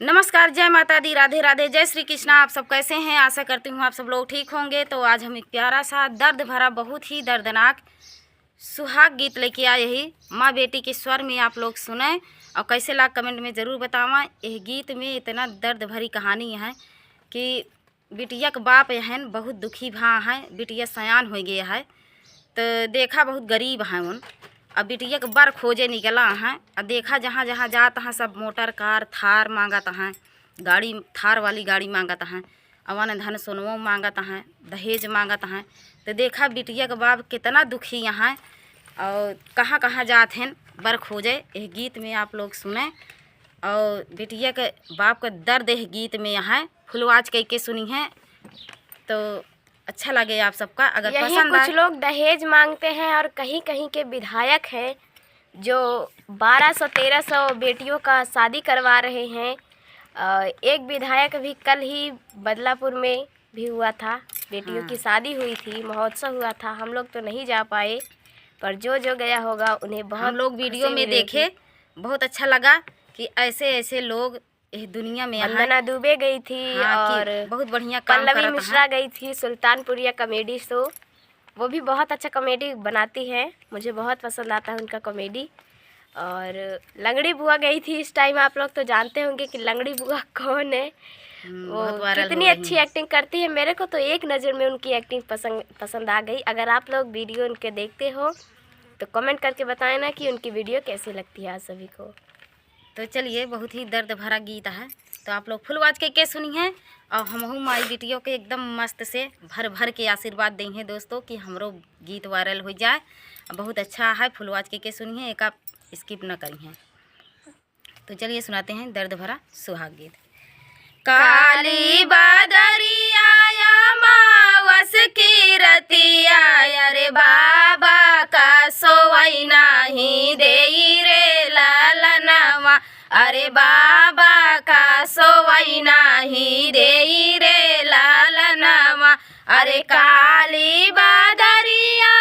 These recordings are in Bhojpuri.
नमस्कार, जय माता दी, राधे राधे, जय श्री कृष्ण। आप सब कैसे हैं? आशा करती हूँ आप सब लोग ठीक होंगे। तो आज हम एक प्यारा सा दर्द भरा, बहुत ही दर्दनाक सुहाग गीत लेके आए। यही माँ बेटी के स्वर में आप लोग सुने और कैसे लगा कमेंट में ज़रूर बतावा। यह गीत में इतना दर्द भरी कहानी है कि बिटिया का बाप यहन बहुत दुखी भा है। बिटिया सयान हो गया है तो देखा बहुत गरीब है उन। अब बिटिया के बर खोजे निकला है। अब देखा जहाँ जहाँ जात हैं सब मोटर कार थार मांगत हैं, गाड़ी थार वाली गाड़ी मांगत हैं, अवन धन सोनवो मांगत हैं, दहेज मांगत हैं। तो देखा बिटिया के बाप कितना दुखी यहाँ और कहाँ कहाँ जात हैं बर खोजे। यह गीत में आप लोग सुने और बिटिया के बाप का दर्द यह गीत में यहाँ फुलवाज कह के सुनी है तो अच्छा लगे आप सबका। अगर पसंद कुछ लोग दहेज मांगते हैं और कहीं कहीं के विधायक हैं जो 1200-1300 बेटियों का शादी करवा रहे हैं। एक विधायक भी कल ही बदलापुर में भी हुआ था, बेटियों की शादी हुई थी, महोत्सव हुआ था। हम लोग तो नहीं जा पाए, पर जो जो गया होगा उन्हें बहुत हम लोग वीडियो में देखे, बहुत अच्छा लगा कि ऐसे ऐसे लोग इस दुनिया में। वंदना दुबे गई थी और बहुत बढ़िया काम पल्लवी मिश्रा गई थी सुल्तानपुरिया कॉमेडी शो। वो भी बहुत अच्छा कॉमेडी बनाती है, मुझे बहुत पसंद आता है उनका कॉमेडी। और लंगड़ी बुआ गई थी इस टाइम। आप लोग तो जानते होंगे कि लंगड़ी बुआ कौन है, वो कितनी अच्छी एक्टिंग करती है। मेरे को तो एक नज़र में उनकी एक्टिंग पसंद आ गई। अगर आप लोग वीडियो उनके देखते हो तो कमेंट करके बताएं ना कि उनकी वीडियो कैसी लगती है आप सभी को। तो चलिए, बहुत ही दर्द भरा गीत है तो आप लोग फुल आवाज के सुनी हैं और हमहू माई बेटियों के एकदम मस्त से भर भर के आशीर्वाद दें हैं दोस्तों कि हमरो गीत वायरल हो जाए। बहुत अच्छा है, फुल आवाज के सुनी हैं, एक आप स्किप न करी हैं। तो चलिए सुनाते हैं दर्द भरा सुहाग गीत। काली बादरिया मावस की रतिया, अरे बाबा का सोवई नाही देई रे लालनवा, अरे बाबा का सोवई नाही देई रे लालनवा। अरे काली बादरिया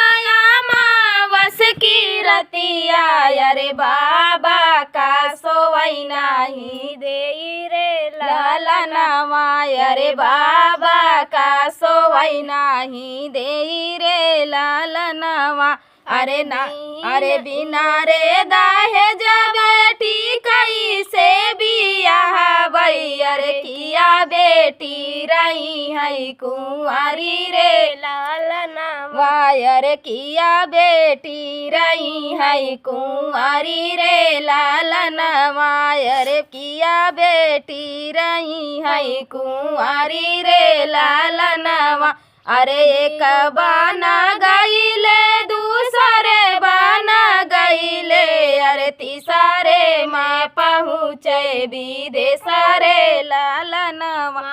मावस की रतिया, अरे बाबा का सोवई नाही देई रे लालनवा, अरे बाबा का सोवई नाही देई रे लालनवा। अरे ना अरे बिना रे दहेज बेटी कैसे बियाह बई, अरे किया बेटी रही है कुंवारी रे लालनवा, अरे किया बेटी रही है कुंवारी रे लालनवा, अरे किया बेटी रही है कुंवारी रे लालनवा। अरे एक बाना गईले दूसरे बाना गईले, अरे तीसरे माँ पहुँचे विदेश रे लालनवा,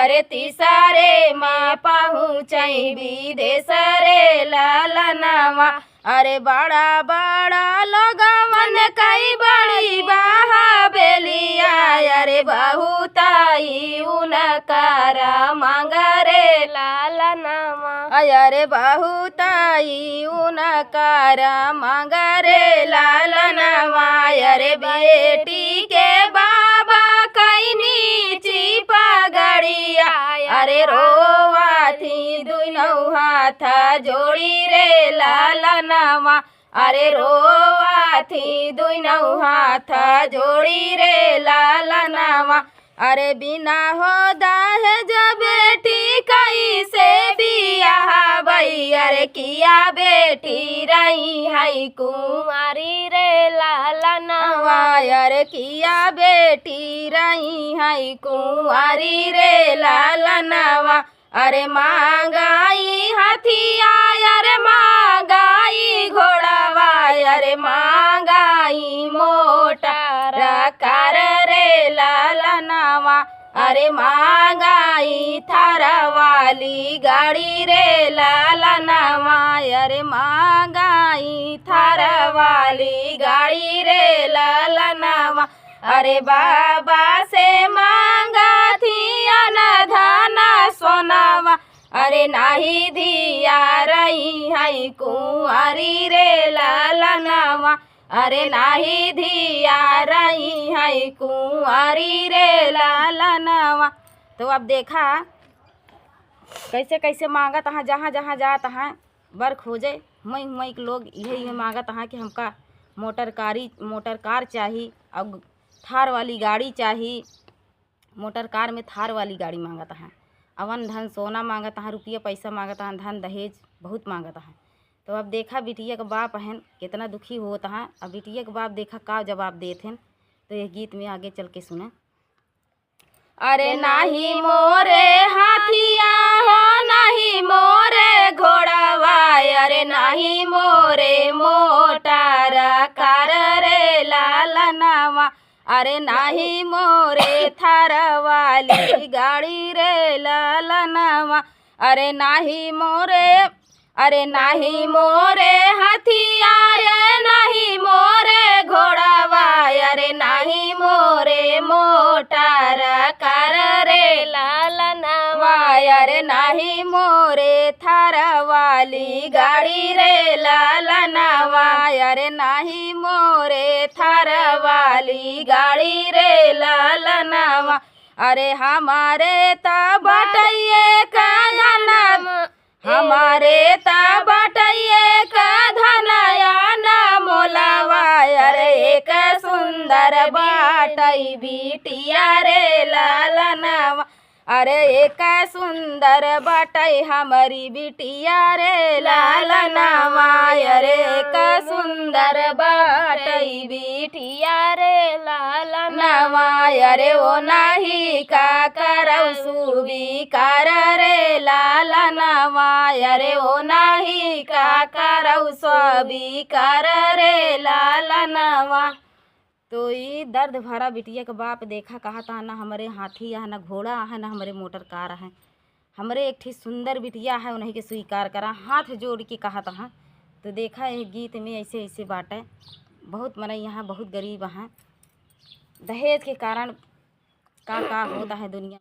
अरे तीसरे माँ पहुँचे विदेश रे लालनवा। अरे बड़ा बड़ा लोगवन कई बड़ी बहा बेलिया, अरे बहुताई उनकारा मांग रे लालनवा, अरे बहुताई उनकारा मांग रे लालनवा। अरे बेटी के बाबा कई नीची पगड़िया, अरे रोवा थी दुनों हाथ जोड़ी रे लालनवा, अरे रोवा थी दुनों हाथ जोड़ी रे लालनवा। अरे बिना हो दहेज बेटी कैसे बियाह बई, अरे किया बेटी रही है कुंवारी रे लालनवा, अरे किया बेटी रही है कुंवारी रे लालनवा। अरे महंगाई हथिया, अरे महंगाई घोड़ावा, अरे महंगाई मोटर कार रे लालनवा, अरे महंगाई थार वाली गाड़ी रे लालनवा, अरे महंगाई थार वाली गाड़ी रे लालनवा। अरे बाबा से मांगा थी अनधन सोनावा, अरे नाही दिया रही है कुंवारी रे लालनवा, अरे नाही धिया रही है कुंवारी रे लालनवा। तो अब देखा कैसे कैसे मांगत हाँ, जहाँ जहाँ जात हाँ बर खोजे मई के लोग यही मांगत हाँ कि हमका मोटर कार चाहिए, अब थार वाली गाड़ी चाहिए। मोटर कार में थार वाली गाड़ी मांगत हाँ, अवन धन सोना मांगत हाँ, रुपया पैसा मांगत हाँ, धन दहेज बहुत मांगत हाँ। तो अब देखा बिटिया का बाप हन कितना दुखी होता है। अब बिटिया का बाप देखा का जवाब देते हैं, तो यह गीत में आगे चल के सुने। अरे नाही मोरे हाथिया हो नाही मोरे घोड़ावा, अरे नाही मोरे मोटर कार रे लालनवा, अरे नाही मोरे थार वाली गाड़ी रे लालनवा, अरे नाही मोरे हाथिया रे नाही मोरे घोड़ावा, अरे नाही मोरे मोटर कार रे लालनवा, अरे नाही मोरे थार वाली गाड़ी रे लालनवा, अरे नाही मोरे थार वाली गाड़ी रे लालनवा, अरे हमारे ता बटैये का धनम, हमारे ता बटैये का धनया न मोलावा, अरे एक सुंदर बाटई बिटिया रे लालनवा, अरे एक सुंदर बाटई हमारी बिटिया रे लालनवा, अरे एक सुंदर बाटई बिटिया रे लालनवा, अरे वो नाही का करौ सुविकार रे लालनवा, अरे वो नाही का करौ स्वीकार रे लालनवा। तो ये दर्द भरा बिटिया का बाप देखा कहा था ना हमारे हाथी है ना घोड़ा है ना हमारे मोटर कार है, हमारे एक ठीक सुंदर बिटिया है उन्हीं के स्वीकार करा, हाथ जोड़ के कहा था। तो देखा ये गीत में ऐसे ऐसे बात है, बहुत मने यहाँ बहुत गरीब हैं, दहेज के कारण का होता है दुनिया।